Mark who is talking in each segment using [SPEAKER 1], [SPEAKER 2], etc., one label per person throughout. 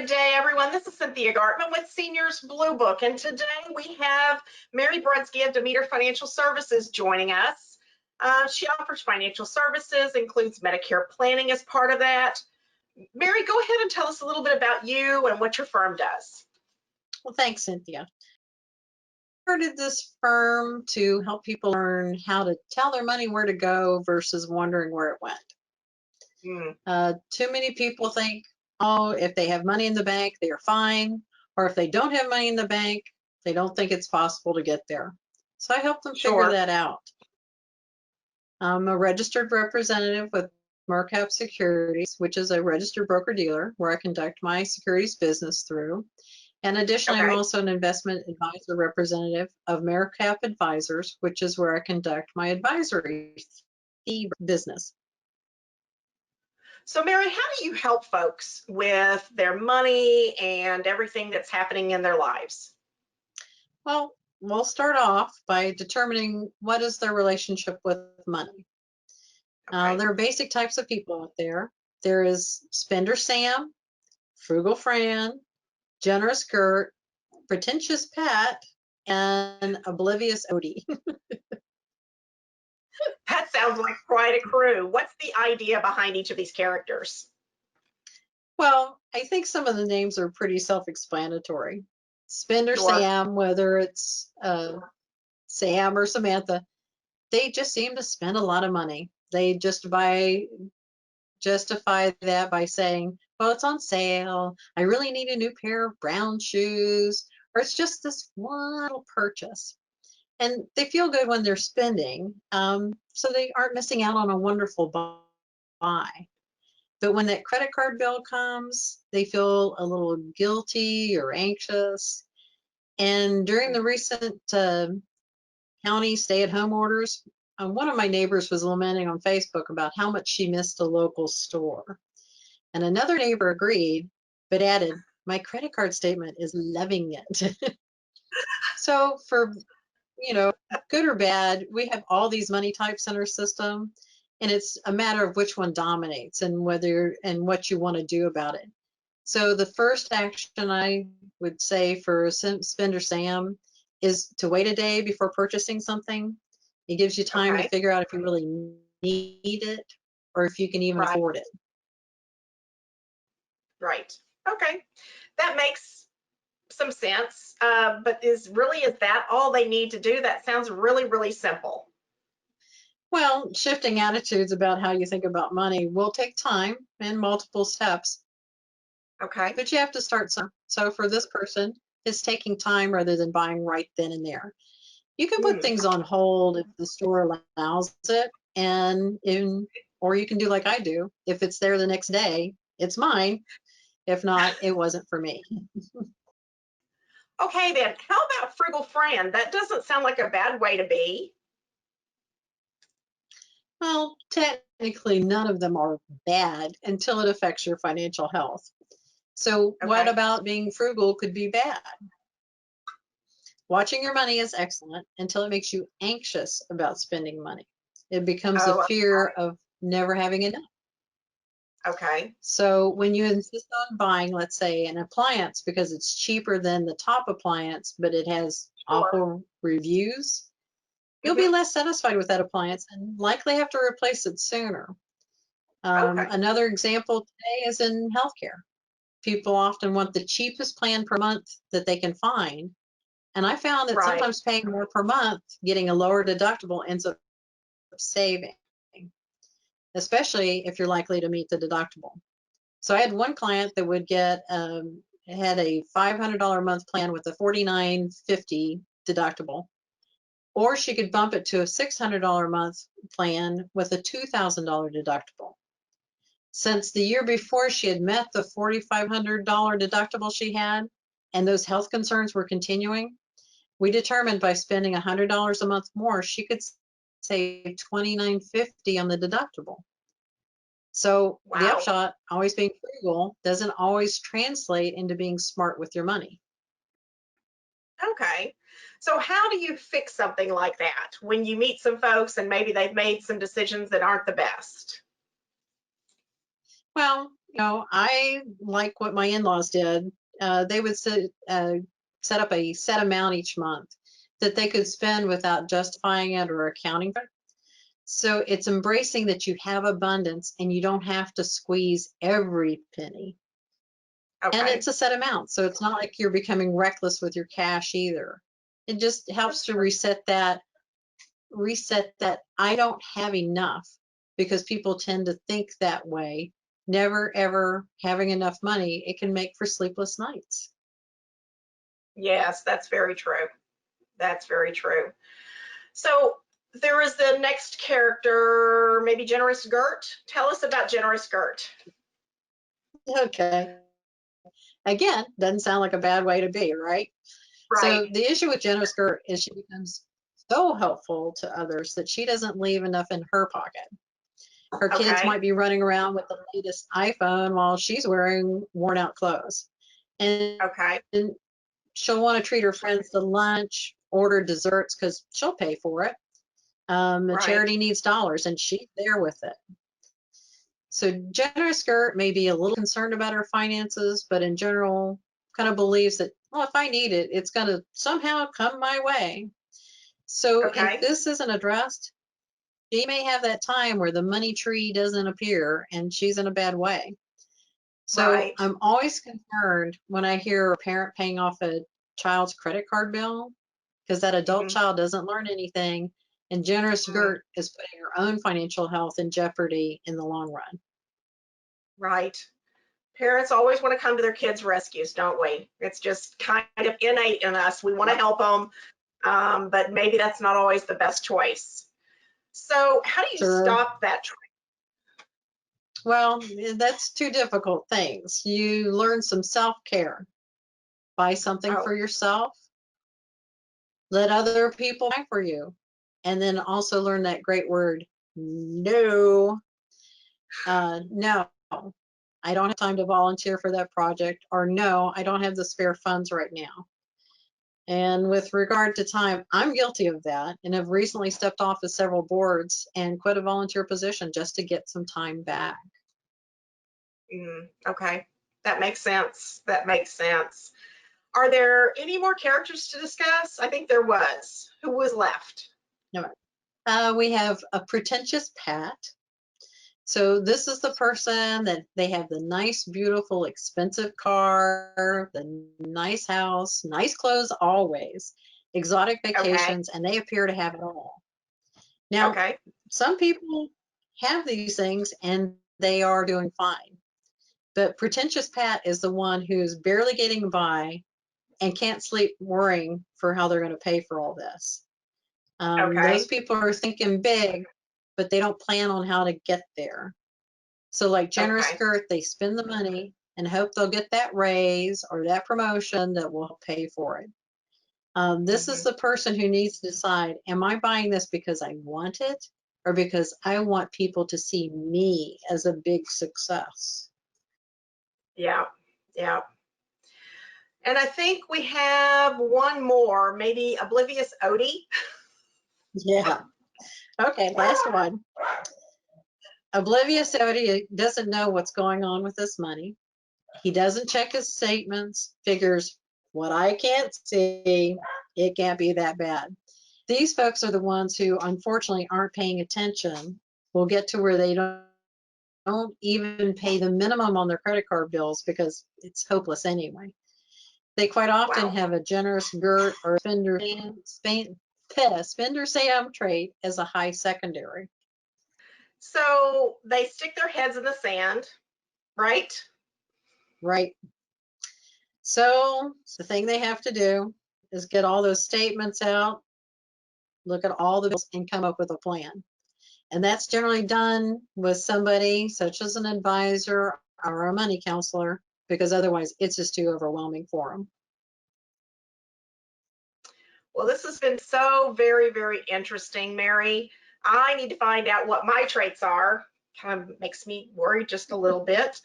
[SPEAKER 1] day, everyone. This is Cynthia Gartman with Seniors Blue Book, and today we have Mary Brunsky of Demeter Financial Services joining us. She offers financial services, includes Medicare planning as part of that. Mary, go ahead and tell us a little bit about you and what your firm does.
[SPEAKER 2] Well, thanks, Cynthia. I started this firm to help people learn how to tell their money where to go versus wondering where it went. Too many people think, oh, if they have money in the bank, they are fine. Or if they don't have money in the bank, they don't think it's possible to get there. So I help them figure that out. I'm a registered representative with Mercap Securities, which is a registered broker-dealer where I conduct my securities business through. And additionally, I'm also an investment advisor representative of Mercap Advisors, which is where I conduct my advisory business.
[SPEAKER 1] So Mary, how do you help folks with their money and everything that's happening in their lives?
[SPEAKER 2] Well, we'll start off by determining what is their relationship with money. There are basic types of people out there. There is Spender Sam, Frugal Fran, Generous Gert, Pretentious Pat, and Oblivious Odie.
[SPEAKER 1] That sounds like quite a crew. What's the idea behind each of these characters?
[SPEAKER 2] Well, I think some of the names are pretty self-explanatory. Spender Sam, whether it's Sam or Samantha, they just seem to spend a lot of money. They justify that by saying, well, it's on sale. I really need a new pair of brown shoes, or it's just this one little purchase. And they feel good when they're spending, so they aren't missing out on a wonderful buy. But when that credit card bill comes, they feel a little guilty or anxious. And during the recent county stay-at-home orders, one of my neighbors was lamenting on Facebook about how much she missed a local store. And another neighbor agreed, but added, my credit card statement is loving it. So for, good or bad, we have all these money types in our system, and it's a matter of which one dominates and what you want to do about it. So the first action I would say for Spender Sam is to wait a day before purchasing something. It gives you time to figure out if you really need it or if you can even afford it.
[SPEAKER 1] Right. Okay. That makes some sense. But is that all they need to do? That sounds really, really simple.
[SPEAKER 2] Well, shifting attitudes about how you think about money will take time and multiple steps.
[SPEAKER 1] Okay.
[SPEAKER 2] But you have to start some. So for this person, it's taking time rather than buying right then and there. You can put things on hold if the store allows it, or you can do like I do. If it's there the next day, it's mine. If not, it wasn't for me.
[SPEAKER 1] Okay, then. How about Frugal Fran? That doesn't sound like a bad way to be.
[SPEAKER 2] Well, technically, none of them are bad until it affects your financial health. So what about being frugal could be bad? Watching your money is excellent until it makes you anxious about spending money. It becomes a fear of never having enough.
[SPEAKER 1] Okay.
[SPEAKER 2] So when you insist on buying, let's say, an appliance because it's cheaper than the top appliance, but it has awful reviews, you'll be less satisfied with that appliance and likely have to replace it sooner. Another example today is in healthcare. People often want the cheapest plan per month that they can find. And I found that sometimes paying more per month, getting a lower deductible ends up saving, especially if you're likely to meet the deductible. So I had one client that would had a $500 a month plan with a $49.50 deductible, or she could bump it to a $600 a month plan with a $2,000 deductible. Since the year before she had met the $4,500 deductible she had, and those health concerns were continuing, we determined by spending $100 a month more, she could save $29.50 on the deductible. So the upshot, always being frugal, doesn't always translate into being smart with your money.
[SPEAKER 1] Okay. So how do you fix something like that when you meet some folks and maybe they've made some decisions that aren't the best?
[SPEAKER 2] Well, I like what my in-laws did. They would set up a set amount each month that they could spend without justifying it or accounting for it. So it's embracing that you have abundance and you don't have to squeeze every penny. And
[SPEAKER 1] Okay.
[SPEAKER 2] it's a set amount, so it's not like you're becoming reckless with your cash either. It just helps
[SPEAKER 1] That's
[SPEAKER 2] to
[SPEAKER 1] true.
[SPEAKER 2] reset that I don't have enough, because people tend to think that way. Never ever having enough money, it can make for sleepless nights.
[SPEAKER 1] Yes, that's very true. That's very true. So there is the next character, maybe Generous Gert. Tell us about Generous Gert.
[SPEAKER 2] Okay. Again, doesn't sound like a bad way to be, right?
[SPEAKER 1] Right.
[SPEAKER 2] So the issue with Jenna Skirt is she becomes so helpful to others that she doesn't leave enough in her pocket. Her kids
[SPEAKER 1] Okay.
[SPEAKER 2] might be running around with the latest iPhone while she's wearing worn out clothes. And
[SPEAKER 1] Okay.
[SPEAKER 2] she'll want to treat her friends to lunch, order desserts because she'll pay for it. The
[SPEAKER 1] Right.
[SPEAKER 2] charity needs dollars and she's there with it. So Jenna Skirt may be a little concerned about her finances, but in general, kind of believes that, well, if I need it, it's going to somehow come my way. So if
[SPEAKER 1] Okay.
[SPEAKER 2] this isn't addressed, she may have that time where the money tree doesn't appear and she's in a bad way. So
[SPEAKER 1] Right.
[SPEAKER 2] I'm always concerned when I hear a parent paying off a child's credit card bill, because that adult
[SPEAKER 1] Hmm.
[SPEAKER 2] child doesn't learn anything, and generous Gert is putting her own financial health in jeopardy in the long run.
[SPEAKER 1] Right. Parents always want to come to their kids' rescues, don't we? It's just kind of innate in us. We want to
[SPEAKER 2] Yep.
[SPEAKER 1] help them, but maybe that's not always the best choice. So, how do you
[SPEAKER 2] Sure.
[SPEAKER 1] stop that trend?
[SPEAKER 2] Well, that's two difficult things. You learn some self-care. Buy something
[SPEAKER 1] Oh,
[SPEAKER 2] for yourself. Let other people buy for you. And then also learn that great word, no. No, I don't have time to volunteer for that project, or no, I don't have the spare funds right now. And with regard to time, I'm guilty of that and have recently stepped off of several boards and quit a volunteer position just to get some time back.
[SPEAKER 1] okay. That makes sense. That makes sense. Are there any more characters to discuss? I think there was. Who was left?
[SPEAKER 2] No, we have a pretentious Pat. So this is the person that they have the nice, beautiful, expensive car, the nice house, nice clothes always, exotic
[SPEAKER 1] Okay.
[SPEAKER 2] vacations, and they appear to have it all. Now,
[SPEAKER 1] Okay.
[SPEAKER 2] some people have these things and they are doing fine. But pretentious Pat is the one who's barely getting by and can't sleep worrying for how they're going to pay for all this. Those
[SPEAKER 1] Okay.
[SPEAKER 2] people are thinking big, but they don't plan on how to get there. So like generous
[SPEAKER 1] Okay.
[SPEAKER 2] Skirt, they spend the money and hope they'll get that raise or that promotion that will pay for it. This is
[SPEAKER 1] Hmm.
[SPEAKER 2] the person who needs to decide, am I buying this because I want it or because I want people to see me as a big success?
[SPEAKER 1] Yeah. Yeah. And I think we have one more, maybe Oblivious Odie.
[SPEAKER 2] Yeah. Okay, last one. Oblivious doesn't know what's going on with this money. He doesn't check his statements, figures what I can't see, it can't be that bad. These folks are the ones who unfortunately aren't paying attention. Will get to where they don't even pay the minimum on their credit card bills because it's hopeless anyway. They quite often
[SPEAKER 1] Wow.
[SPEAKER 2] have a generous Gert or spender Sam trait as a high secondary.
[SPEAKER 1] So they stick their heads in the sand, right?
[SPEAKER 2] Right. So the thing they have to do is get all those statements out, look at all the bills, and come up with a plan. And that's generally done with somebody such as an advisor or a money counselor, because otherwise it's just too overwhelming for them.
[SPEAKER 1] Well, this has been so very, very interesting, Mary. I need to find out what my traits are. Kind of makes me worry just a little bit.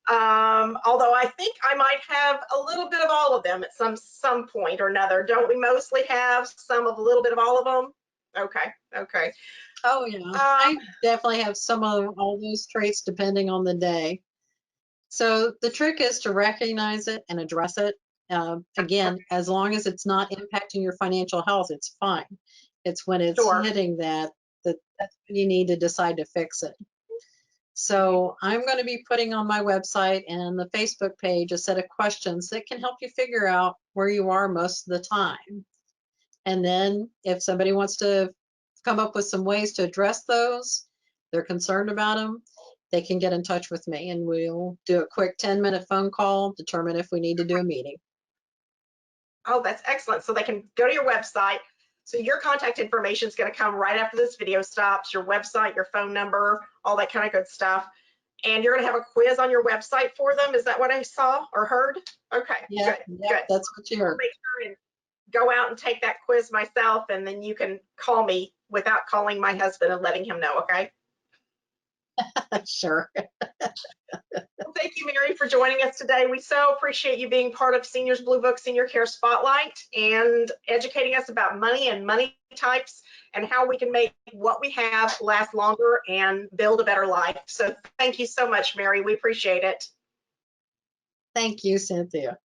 [SPEAKER 1] Although I think I might have a little bit of all of them at some point or another. Don't we mostly have some of a little bit of all of them? Okay, okay.
[SPEAKER 2] Oh yeah,
[SPEAKER 1] Um,
[SPEAKER 2] I definitely have some of all those traits depending on the day. So the trick is to recognize it and address it. Again, as long as it's not impacting your financial health, it's fine. It's when it's
[SPEAKER 1] Sure.
[SPEAKER 2] hitting that's when you need to decide to fix it. So I'm going to be putting on my website and the Facebook page a set of questions that can help you figure out where you are most of the time. And then if somebody wants to come up with some ways to address those, they're concerned about them, they can get in touch with me and we'll do a quick 10-minute phone call, determine if we need to do a meeting.
[SPEAKER 1] Oh, that's excellent. So they can go to your website. So your contact information is going to come right after this video stops, your website, your phone number, all that kind of good stuff. And you're going to have a quiz on your website for them. Is that what I saw or heard? Okay,
[SPEAKER 2] Yeah,
[SPEAKER 1] good.
[SPEAKER 2] that's what you
[SPEAKER 1] I'll
[SPEAKER 2] heard.
[SPEAKER 1] make sure and go out and take that quiz myself, and then you can call me without calling my husband and letting him know, okay?
[SPEAKER 2] Sure.
[SPEAKER 1] Well, thank you, Mary, for joining us today. We so appreciate you being part of Seniors Blue Book Senior Care Spotlight and educating us about money and money types and how we can make what we have last longer and build a better life. So thank you so much, Mary. We appreciate it.
[SPEAKER 2] Thank you, Cynthia.